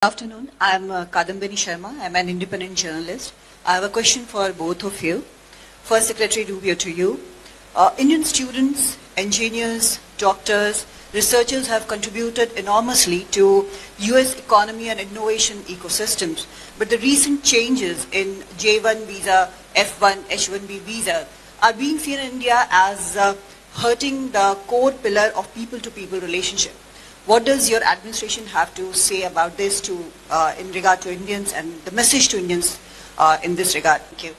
Good afternoon. I'm Kadambini Sharma. I'm an independent journalist. I have a question for both of you. First, Secretary Dubia, to you. Indian students, engineers, doctors, researchers have contributed enormously to US economy and innovation ecosystems. But the recent changes in J-1 visa, F-1, H-1B visa are being seen in India as hurting the core pillar of people-to-people relationship. What does your administration have to say about this in regard to Indians and the message to Indians in this regard? Thank you.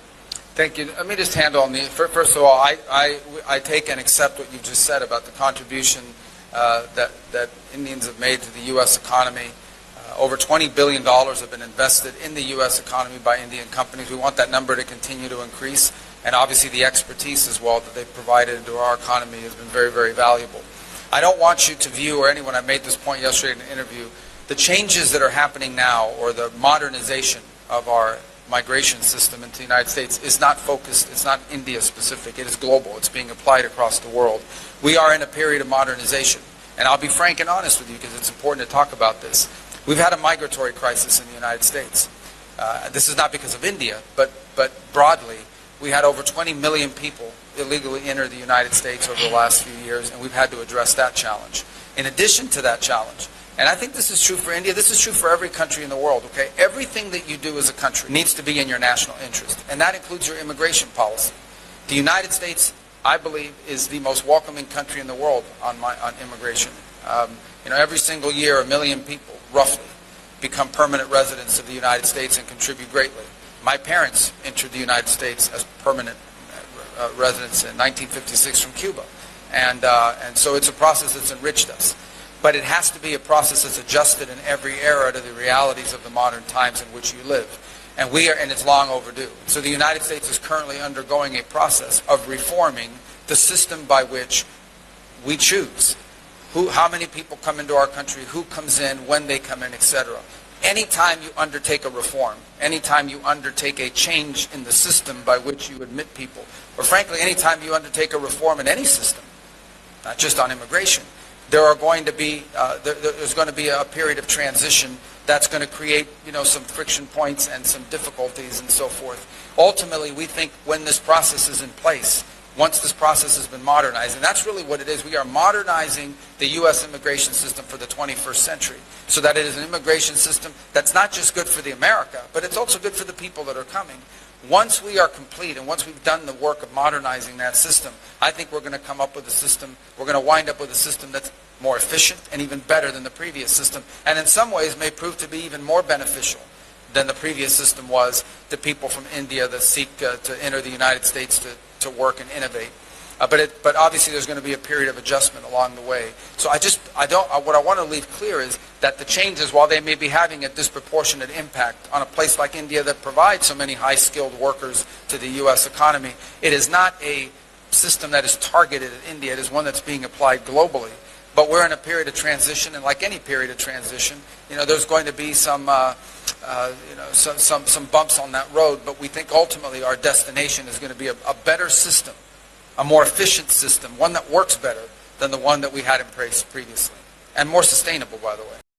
Thank you. Let me just handle on the, first of all, I take and accept what you just said about the contribution that Indians have made to the U.S. economy. Over $20 billion have been invested in the U.S. economy by Indian companies. We want that number to continue to increase. And obviously the expertise as well that they've provided to our economy has been very, very valuable. I don't want you to view, or anyone, I made this point yesterday in an interview, the changes that are happening now, or the modernization of our migration system into the United States is not focused, it's not India specific, it is global, it's being applied across the world. We are in a period of modernization, and I'll be frank and honest with you because it's important to talk about this. We've had a migratory crisis in the United States. This is not because of India, but broadly, we had over 20 million people illegally enter the United States over the last few years, and we've had to address that challenge. In addition to that challenge, and I think this is true for India, this is true for every country in the world, okay? Everything that you do as a country needs to be in your national interest, and that includes your immigration policy. The United States, I believe, is the most welcoming country in the world on immigration. Every single year, 1 million people, roughly, become permanent residents of the United States and contribute greatly. My parents entered the United States as permanent residents in 1956 from Cuba. And so it's a process that's enriched us. But it has to be a process that's adjusted in every era to the realities of the modern times in which you live. And it's long overdue. So the United States is currently undergoing a process of reforming the system by which we choose how many people come into our country, who comes in, when they come in, etc. Anytime you undertake a reform, anytime you undertake a change in the system by which you admit people, or frankly, anytime you undertake a reform in any system, not just on immigration, there's going to be a period of transition that's going to create, some friction points and some difficulties and so forth. Ultimately, we think when this process is in place, once this process has been modernized, and that's really what it is. We are modernizing the U.S. immigration system for the 21st century so that it is an immigration system that's not just good for the America, but it's also good for the people that are coming. Once we are complete and once we've done the work of modernizing that system, I think we're going to come up with a system, we're going to wind up with a system that's more efficient and even better than the previous system, and in some ways may prove to be even more beneficial than the previous system was to people from India that seek to enter the United States to work and innovate. But obviously there's going to be a period of adjustment along the way. So what I want to leave clear is that the changes, while they may be having a disproportionate impact on a place like India that provides so many high-skilled workers to the U.S. economy, it is not a system that is targeted at India. It is one that's being applied globally. But we're in a period of transition, and like any period of transition, there's going to be some bumps on that road. But we think ultimately our destination is going to be a better system, a more efficient system, one that works better than the one that we had in place previously, and more sustainable, by the way.